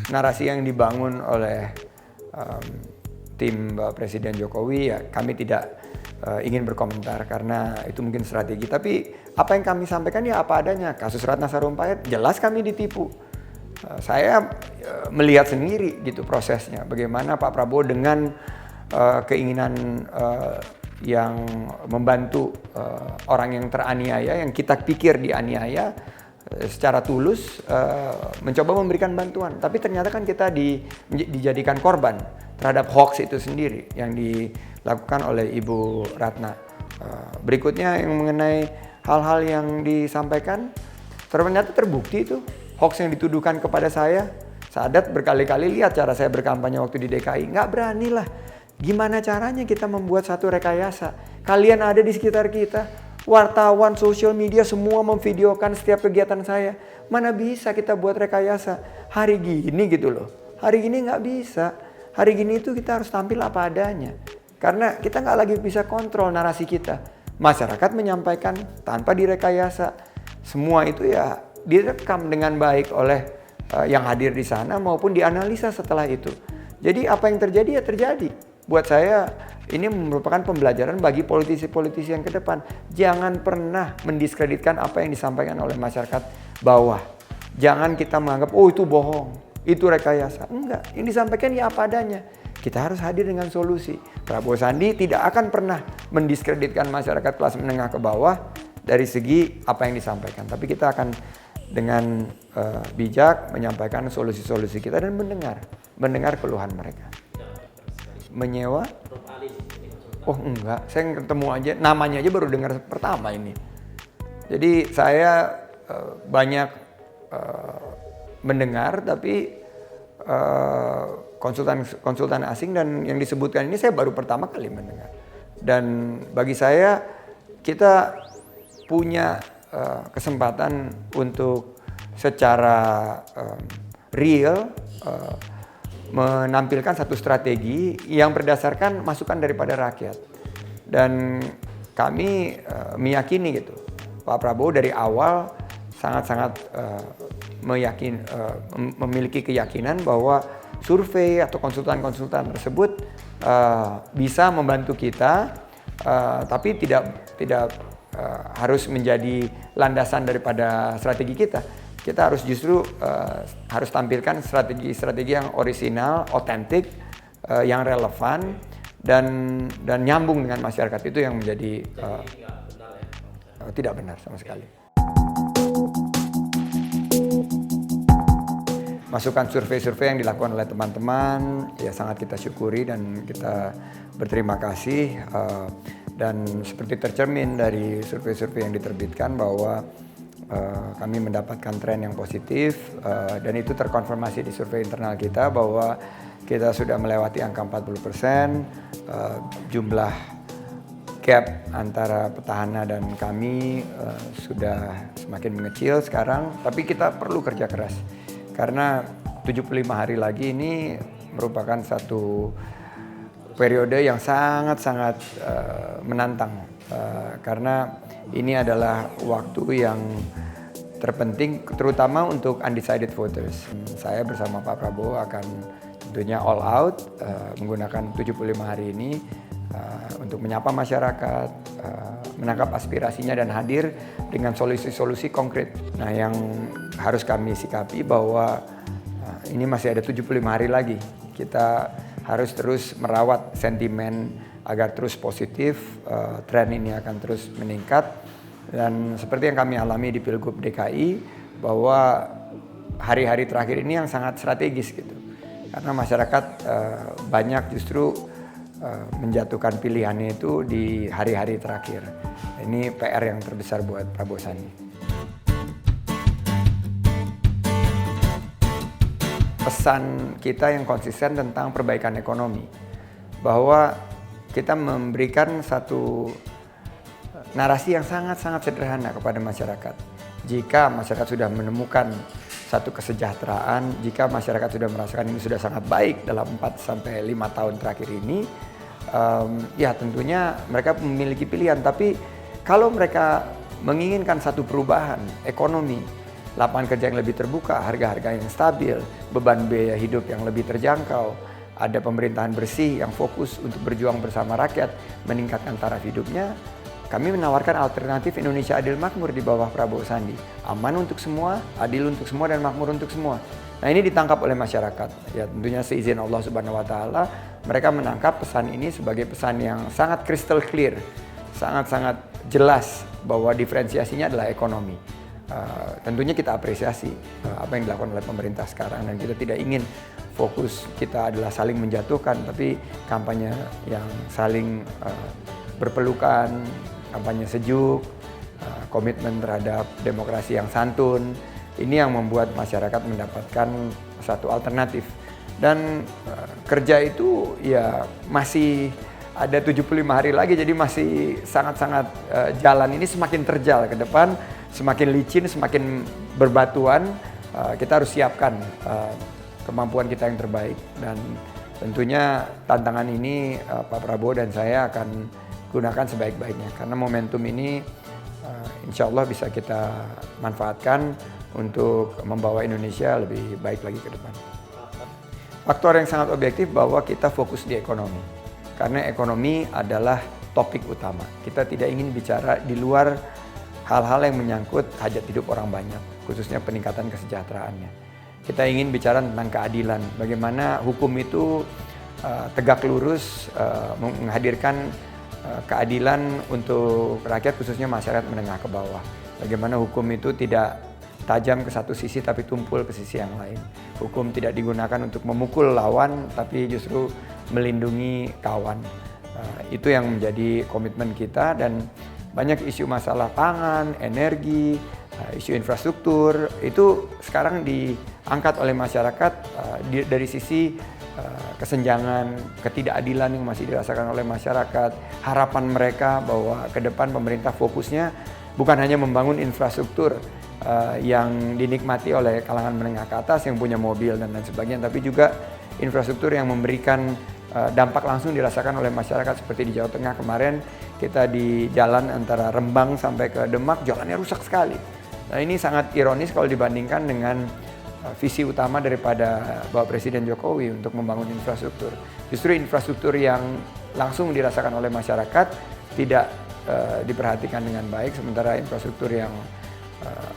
narasi yang dibangun oleh tim Presiden Jokowi, ya kami tidak ingin berkomentar karena itu mungkin strategi. Tapi apa yang kami sampaikan ya apa adanya. Kasus Ratna Sarumpait jelas kami ditipu. Saya melihat sendiri gitu prosesnya. Bagaimana Pak Prabowo dengan keinginan yang membantu orang yang teraniaya, yang kita pikir dianiaya, secara tulus mencoba memberikan bantuan. Tapi ternyata kan kita dijadikan korban terhadap hoax itu sendiri yang dilakukan oleh Ibu Ratna. Berikutnya yang mengenai hal-hal yang disampaikan, ternyata terbukti itu hoax yang dituduhkan kepada saya. Sadat berkali-kali lihat cara saya berkampanye waktu di DKI, nggak berani lah. Gimana caranya kita membuat satu rekayasa? Kalian ada di sekitar kita, wartawan, sosial media semua memvideokan setiap kegiatan saya. Mana bisa kita buat rekayasa? Hari gini gitu loh. Hari gini nggak bisa. Hari gini itu kita harus tampil apa adanya. Karena kita nggak lagi bisa kontrol narasi kita. Masyarakat menyampaikan tanpa direkayasa. Semua itu ya direkam dengan baik oleh yang hadir di sana maupun dianalisa setelah itu. Jadi apa yang terjadi ya terjadi. Buat saya ini merupakan pembelajaran bagi politisi-politisi yang ke depan. Jangan pernah mendiskreditkan apa yang disampaikan oleh masyarakat bawah. Jangan kita menganggap, oh itu bohong, itu rekayasa. Enggak, yang disampaikan ya apa adanya. Kita harus hadir dengan solusi. Prabowo Sandi tidak akan pernah mendiskreditkan masyarakat kelas menengah ke bawah dari segi apa yang disampaikan. Tapi kita akan dengan bijak menyampaikan solusi-solusi kita dan mendengar keluhan mereka. Menyewa? Oh enggak, saya ketemu aja, namanya aja baru dengar pertama ini. Jadi saya banyak mendengar, tapi konsultan asing dan yang disebutkan ini saya baru pertama kali mendengar. Dan bagi saya kita punya kesempatan untuk secara real menampilkan satu strategi yang berdasarkan masukan daripada rakyat. Dan kami meyakini gitu, Pak Prabowo dari awal sangat-sangat memiliki keyakinan bahwa survei atau konsultan-konsultan tersebut bisa membantu kita, tapi tidak harus menjadi landasan daripada strategi kita. Kita harus justru harus tampilkan strategi-strategi yang orisinal, otentik, yang relevan dan nyambung dengan masyarakat. Itu yang menjadi tidak benar sama sekali. Masukan survei-survei yang dilakukan oleh teman-teman ya sangat kita syukuri dan kita berterima kasih. Dan seperti tercermin dari survei-survei yang diterbitkan bahwa kami mendapatkan tren yang positif dan itu terkonfirmasi di survei internal kita bahwa kita sudah melewati angka 40%, jumlah gap antara petahana dan kami sudah semakin mengecil sekarang, tapi kita perlu kerja keras karena 75 hari lagi ini merupakan satu periode yang sangat-sangat menantang karena ini adalah waktu yang terpenting terutama untuk undecided voters. Saya bersama Pak Prabowo akan tentunya all out menggunakan 75 hari ini untuk menyapa masyarakat, menangkap aspirasinya dan hadir dengan solusi-solusi konkret. Nah, yang harus kami sikapi bahwa ini masih ada 75 hari lagi. Kita harus terus merawat sentimen agar terus positif, tren ini akan terus meningkat. Dan seperti yang kami alami di Pilgub DKI, bahwa hari-hari terakhir ini yang sangat strategis gitu. Karena masyarakat banyak justru menjatuhkan pilihannya itu di hari-hari terakhir. Ini PR yang terbesar buat Prabowo Sandi. Pesan kita yang konsisten tentang perbaikan ekonomi, bahwa kita memberikan satu narasi yang sangat-sangat sederhana kepada masyarakat. Jika masyarakat sudah menemukan satu kesejahteraan, jika masyarakat sudah merasakan ini sudah sangat baik dalam 4-5 tahun terakhir ini, ya tentunya mereka memiliki pilihan. Tapi kalau mereka menginginkan satu perubahan ekonomi lapangan kerja yang lebih terbuka, harga-harga yang stabil, beban biaya hidup yang lebih terjangkau, ada pemerintahan bersih yang fokus untuk berjuang bersama rakyat, meningkatkan taraf hidupnya. Kami menawarkan alternatif Indonesia adil makmur di bawah Prabowo Sandi. Aman untuk semua, adil untuk semua, dan makmur untuk semua. Nah, ini ditangkap oleh masyarakat. Ya, tentunya seizin Allah Subhanahu wa Ta'ala, mereka menangkap pesan ini sebagai pesan yang sangat crystal clear, sangat-sangat jelas bahwa diferensiasinya adalah ekonomi. Tentunya kita apresiasi apa yang dilakukan oleh pemerintah sekarang, dan kita tidak ingin fokus kita adalah saling menjatuhkan, tapi kampanye yang saling berpelukan, kampanye sejuk, komitmen terhadap demokrasi yang santun. Ini yang membuat masyarakat mendapatkan satu alternatif. Dan kerja itu ya masih ada 75 hari lagi, jadi masih sangat-sangat jalan ini semakin terjal ke depan, semakin licin, semakin berbatuan. Kita harus siapkan kemampuan kita yang terbaik, dan tentunya tantangan ini Pak Prabowo dan saya akan gunakan sebaik-baiknya, karena momentum ini insya Allah bisa kita manfaatkan untuk membawa Indonesia lebih baik lagi ke depan. Faktor yang sangat objektif bahwa kita fokus di ekonomi, karena ekonomi adalah topik utama. Kita tidak ingin bicara di luar hal-hal yang menyangkut hajat hidup orang banyak, khususnya peningkatan kesejahteraannya. Kita ingin bicara tentang keadilan, bagaimana hukum itu tegak lurus, menghadirkan keadilan untuk rakyat, khususnya masyarakat menengah ke bawah. Bagaimana hukum itu tidak tajam ke satu sisi tapi tumpul ke sisi yang lain. Hukum tidak digunakan untuk memukul lawan tapi justru melindungi kawan. Itu yang menjadi komitmen kita, dan banyak isu masalah pangan, energi, isu infrastruktur itu sekarang diangkat oleh masyarakat dari sisi kesenjangan, ketidakadilan yang masih dirasakan oleh masyarakat. Harapan mereka bahwa ke depan pemerintah fokusnya bukan hanya membangun infrastruktur yang dinikmati oleh kalangan menengah ke atas yang punya mobil dan lain sebagainya, tapi juga infrastruktur yang memberikan dampak langsung dirasakan oleh masyarakat. Seperti di Jawa Tengah kemarin, kita di jalan antara Rembang sampai ke Demak, jalannya rusak sekali. Nah, ini sangat ironis kalau dibandingkan dengan visi utama daripada Bapak Presiden Jokowi untuk membangun infrastruktur. Justru infrastruktur yang langsung dirasakan oleh masyarakat tidak diperhatikan dengan baik, sementara infrastruktur yang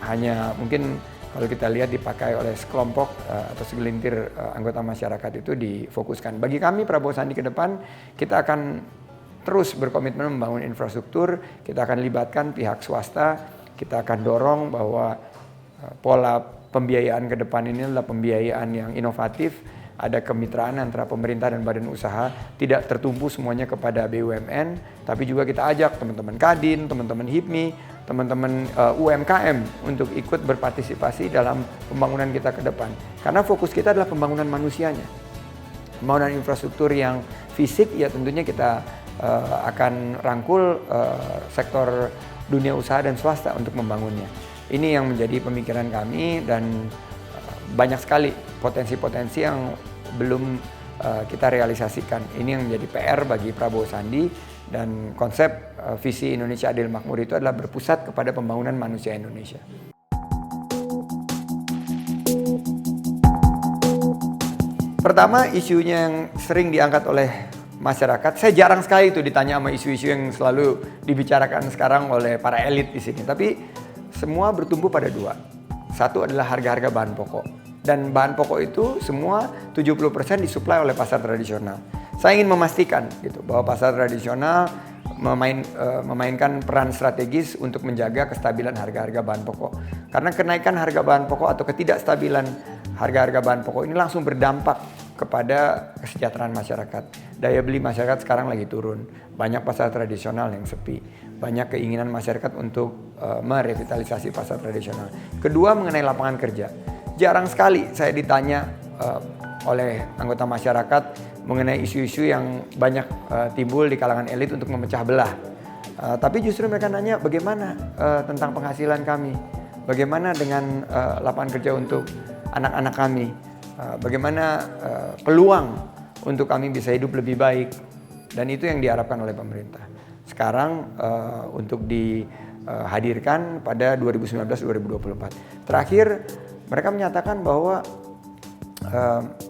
hanya mungkin kalau kita lihat dipakai oleh sekelompok atau segelintir anggota masyarakat itu difokuskan. Bagi kami Prabowo Sandi ke depan, kita akan terus berkomitmen membangun infrastruktur, kita akan libatkan pihak swasta, kita akan dorong bahwa pola pembiayaan ke depan ini adalah pembiayaan yang inovatif, ada kemitraan antara pemerintah dan badan usaha, tidak tertumpu semuanya kepada BUMN, tapi juga kita ajak teman-teman Kadin, teman-teman HIPMI, teman-teman UMKM untuk ikut berpartisipasi dalam pembangunan kita ke depan. Karena fokus kita adalah pembangunan manusianya. Pembangunan infrastruktur yang fisik, ya tentunya kita akan rangkul sektor dunia usaha dan swasta untuk membangunnya. Ini yang menjadi pemikiran kami, dan banyak sekali potensi-potensi yang belum kita realisasikan. Ini yang menjadi PR bagi Prabowo Sandi, dan konsep visi Indonesia Adil Makmur itu adalah berpusat kepada pembangunan manusia Indonesia. Pertama, isunya yang sering diangkat oleh masyarakat, saya jarang sekali itu ditanya sama isu-isu yang selalu dibicarakan sekarang oleh para elit di sini, tapi semua bertumbuh pada dua. Satu adalah harga-harga bahan pokok. Dan bahan pokok itu semua 70% disuplai oleh pasar tradisional. Saya ingin memastikan gitu bahwa pasar tradisional memainkan peran strategis untuk menjaga kestabilan harga-harga bahan pokok. Karena kenaikan harga bahan pokok atau ketidakstabilan harga-harga bahan pokok ini langsung berdampak kepada kesejahteraan masyarakat. Daya beli masyarakat sekarang lagi turun. Banyak pasar tradisional yang sepi. Banyak keinginan masyarakat untuk merevitalisasi pasar tradisional. Kedua, mengenai lapangan kerja. Jarang sekali saya ditanya oleh anggota masyarakat mengenai isu-isu yang banyak timbul di kalangan elit untuk memecah belah. Tapi justru mereka nanya bagaimana tentang penghasilan kami, bagaimana dengan lapangan kerja untuk anak-anak kami, bagaimana peluang untuk kami bisa hidup lebih baik, dan itu yang diharapkan oleh pemerintah. Sekarang untuk di hadirkan pada 2019-2024. Terakhir mereka menyatakan bahwa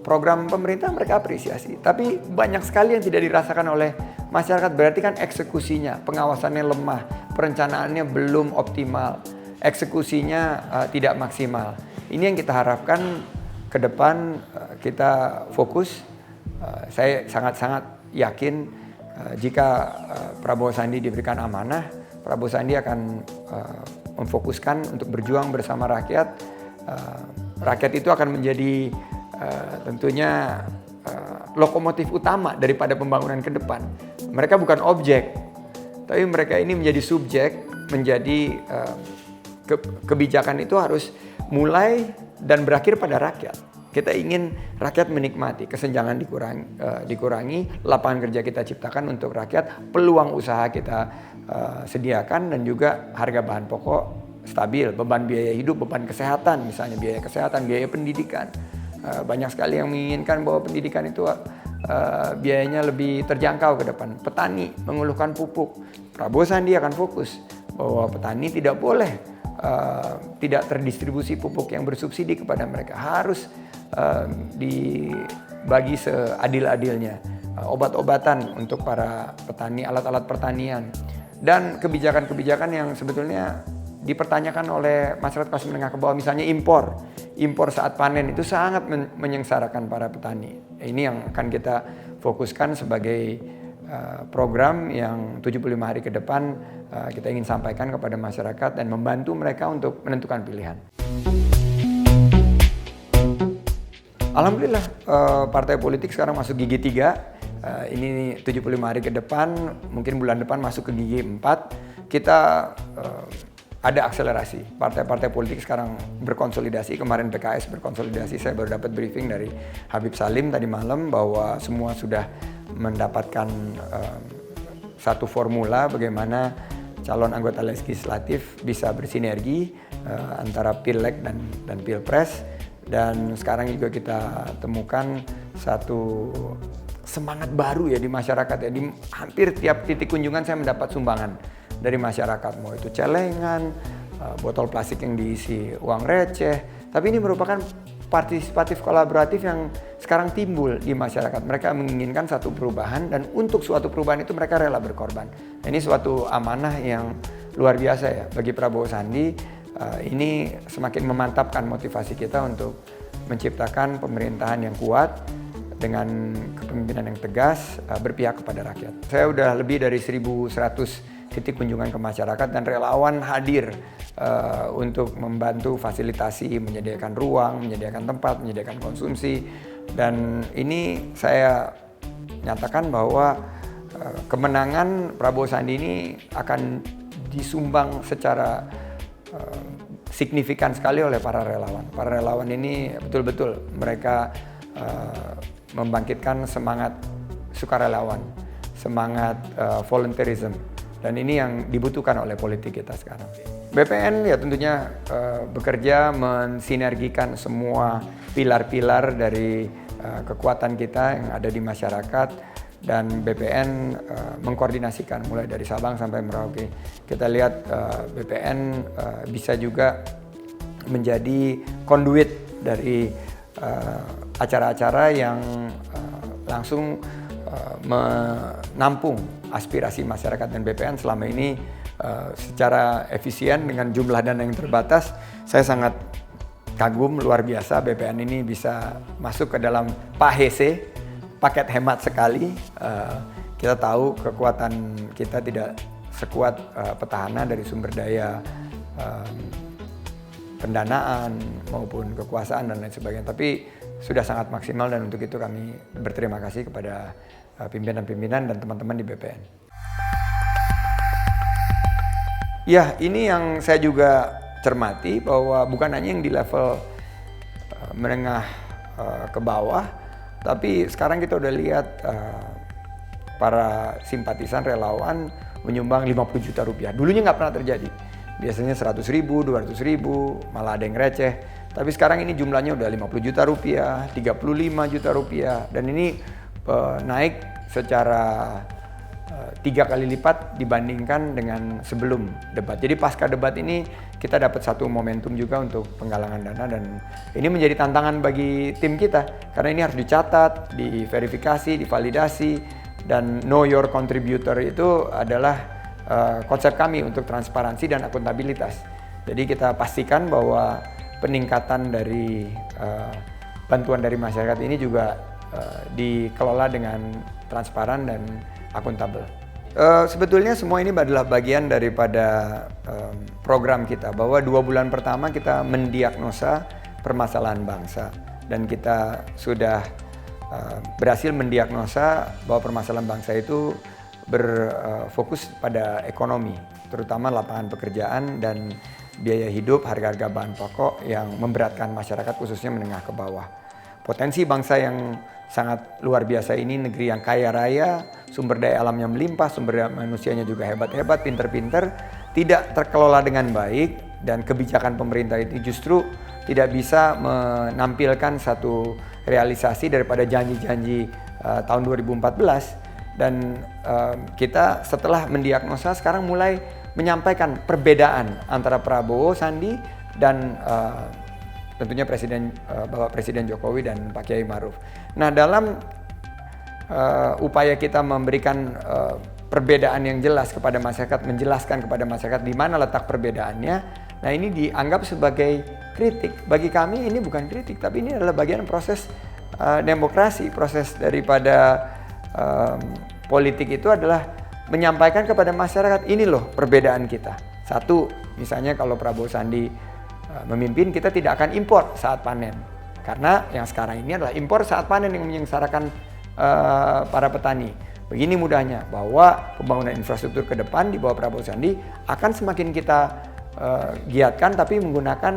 program pemerintah mereka apresiasi, tapi banyak sekali yang tidak dirasakan oleh masyarakat. Berarti kan eksekusinya, pengawasannya lemah, perencanaannya belum optimal, eksekusinya tidak maksimal. Ini yang kita harapkan ke depan kita fokus. Saya sangat-sangat yakin jika Prabowo Sandi diberikan amanah, Prabowo Sandi akan memfokuskan untuk berjuang bersama rakyat. Rakyat itu akan menjadi tentunya lokomotif utama daripada pembangunan ke depan. Mereka bukan objek, tapi mereka ini menjadi subjek, menjadi kebijakan itu harus mulai dan berakhir pada rakyat. Kita ingin rakyat menikmati, kesenjangan dikurangi, lapangan kerja kita ciptakan untuk rakyat, peluang usaha kita sediakan, dan juga harga bahan pokok stabil, beban biaya hidup, beban kesehatan, misalnya biaya kesehatan, biaya pendidikan. Banyak sekali yang menginginkan bahwa pendidikan itu biayanya lebih terjangkau ke depan. Petani mengeluhkan pupuk, Prabowo Sandi akan fokus bahwa petani tidak boleh tidak terdistribusi pupuk yang bersubsidi kepada mereka, harus dibagi seadil-adilnya. Obat-obatan untuk para petani, alat-alat pertanian, dan kebijakan-kebijakan yang sebetulnya dipertanyakan oleh masyarakat kelas menengah ke bawah, misalnya impor saat panen itu sangat menyengsarakan para petani. Ini yang akan kita fokuskan sebagai program yang 75 hari ke depan kita ingin sampaikan kepada masyarakat dan membantu mereka untuk menentukan pilihan. Alhamdulillah partai politik sekarang masuk gigi 3. Ini 75 hari ke depan, mungkin bulan depan masuk ke gigi 4. Kita ada akselerasi. Partai-partai politik sekarang berkonsolidasi. Kemarin PKS berkonsolidasi. Saya baru dapat briefing dari Habib Salim tadi malam bahwa semua sudah mendapatkan satu formula bagaimana calon anggota legislatif bisa bersinergi antara Pileg dan Pilpres. Dan sekarang juga kita temukan satu semangat baru ya di masyarakat ya. Di hampir tiap titik kunjungan saya mendapat sumbangan dari masyarakat, mau itu celengan, botol plastik yang diisi uang receh. Tapi ini merupakan partisipatif kolaboratif yang sekarang timbul di masyarakat. Mereka menginginkan satu perubahan, dan untuk suatu perubahan itu mereka rela berkorban. Ini suatu amanah yang luar biasa ya bagi Prabowo Sandi. Ini semakin memantapkan motivasi kita untuk menciptakan pemerintahan yang kuat dengan kepemimpinan yang tegas, berpihak kepada rakyat. Saya udah lebih dari 1.100 titik kunjungan ke masyarakat dan relawan hadir untuk membantu fasilitasi, menyediakan ruang, menyediakan tempat, menyediakan konsumsi. Dan ini saya nyatakan bahwa kemenangan Prabowo Sandi ini akan disumbang secara signifikan sekali oleh para relawan. Para relawan ini betul-betul mereka membangkitkan semangat sukarelawan, semangat volunteerism, dan ini yang dibutuhkan oleh politik kita sekarang. BPN ya tentunya bekerja mensinergikan semua pilar-pilar dari kekuatan kita yang ada di masyarakat. Dan BPN mengkoordinasikan mulai dari Sabang sampai Merauke. Kita lihat BPN bisa juga menjadi konduit dari acara-acara yang langsung menampung aspirasi masyarakat, dan BPN selama ini secara efisien dengan jumlah dana yang terbatas. Saya sangat kagum, luar biasa BPN ini bisa masuk ke dalam PAHESE, paket hemat sekali. Kita tahu kekuatan kita tidak sekuat petahana dari sumber daya pendanaan maupun kekuasaan dan lain sebagainya. Tapi sudah sangat maksimal, dan untuk itu kami berterima kasih kepada pimpinan-pimpinan dan teman-teman di BPN. Ya, ini yang saya juga cermati bahwa bukan hanya yang di level menengah ke bawah, tapi sekarang kita udah lihat para simpatisan relawan menyumbang 50 juta rupiah. Dulunya nggak pernah terjadi. Biasanya 100 ribu, 200 ribu, malah ada yang receh. Tapi sekarang ini jumlahnya udah 50 juta rupiah, 35 juta rupiah. Dan ini naik secara 3 kali lipat dibandingkan dengan sebelum debat. Jadi pasca debat ini kita dapat satu momentum juga untuk penggalangan dana, dan ini menjadi tantangan bagi tim kita karena ini harus dicatat, diverifikasi, divalidasi, dan know your contributor itu adalah konsep kami untuk transparansi dan akuntabilitas. Jadi kita pastikan bahwa peningkatan dari bantuan dari masyarakat ini juga dikelola dengan transparan dan akuntabel. Sebetulnya semua ini adalah bagian daripada program kita, bahwa 2 bulan pertama kita mendiagnosa permasalahan bangsa, dan kita sudah berhasil mendiagnosa bahwa permasalahan bangsa itu berfokus pada ekonomi, terutama lapangan pekerjaan dan biaya hidup, harga-harga bahan pokok yang memberatkan masyarakat khususnya menengah ke bawah. Potensi bangsa yang sangat luar biasa ini, negeri yang kaya raya, sumber daya alamnya melimpah, sumber daya manusianya juga hebat-hebat, pinter-pinter, tidak terkelola dengan baik, dan kebijakan pemerintah itu justru tidak bisa menampilkan satu realisasi daripada janji-janji tahun 2014. Dan kita setelah mendiagnosa sekarang mulai menyampaikan perbedaan antara Prabowo Sandi dan tentunya Bapak Presiden Jokowi dan Pak Kiai Maruf. Nah, dalam upaya kita memberikan perbedaan yang jelas kepada masyarakat, menjelaskan kepada masyarakat di mana letak perbedaannya, nah ini dianggap sebagai kritik. Bagi kami ini bukan kritik, tapi ini adalah bagian proses demokrasi, proses daripada politik itu adalah menyampaikan kepada masyarakat, ini loh perbedaan kita. Satu, misalnya kalau Prabowo Sandi memimpin, kita tidak akan impor saat panen, karena yang sekarang ini adalah impor saat panen yang menyengsarakan para petani. Begini mudahnya bahwa pembangunan infrastruktur ke depan di bawah Prabowo Sandi akan semakin kita giatkan, tapi menggunakan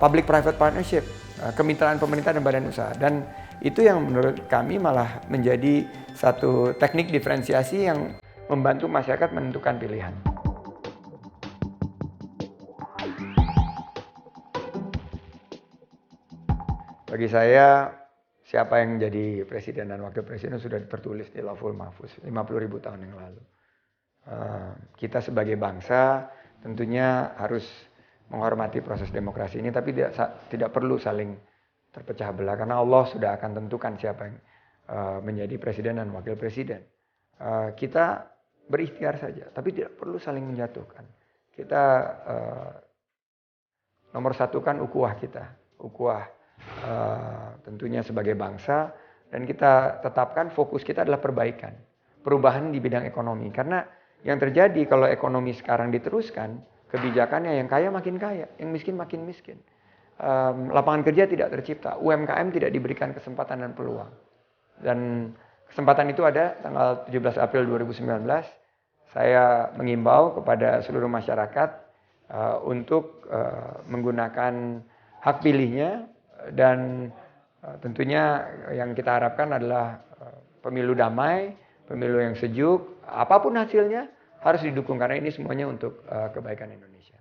public private partnership, kemitraan pemerintah dan badan usaha, dan itu yang menurut kami malah menjadi satu teknik diferensiasi yang membantu masyarakat menentukan pilihan. Bagi saya, siapa yang jadi presiden dan wakil presiden sudah tertulis di Lauhul Mahfuz 50.000 tahun yang lalu. Kita sebagai bangsa tentunya harus menghormati proses demokrasi ini, tapi tidak perlu saling terpecah belah, karena Allah sudah akan tentukan siapa yang menjadi presiden dan wakil presiden. Kita berikhtiar saja, tapi tidak perlu saling menjatuhkan. Kita nomor satukan ukhuwah kita, ukhuwah tentunya sebagai bangsa, dan kita tetapkan fokus kita adalah perbaikan, perubahan di bidang ekonomi. Karena yang terjadi kalau ekonomi sekarang diteruskan, kebijakannya yang kaya makin kaya, yang miskin makin miskin. Lapangan kerja tidak tercipta, UMKM tidak diberikan kesempatan dan peluang. Dan kesempatan itu ada tanggal 17 April 2019. Saya mengimbau kepada seluruh masyarakat untuk menggunakan hak pilihnya, dan tentunya yang kita harapkan adalah pemilu damai, pemilu yang sejuk. Apapun hasilnya harus didukung, karena ini semuanya untuk kebaikan Indonesia.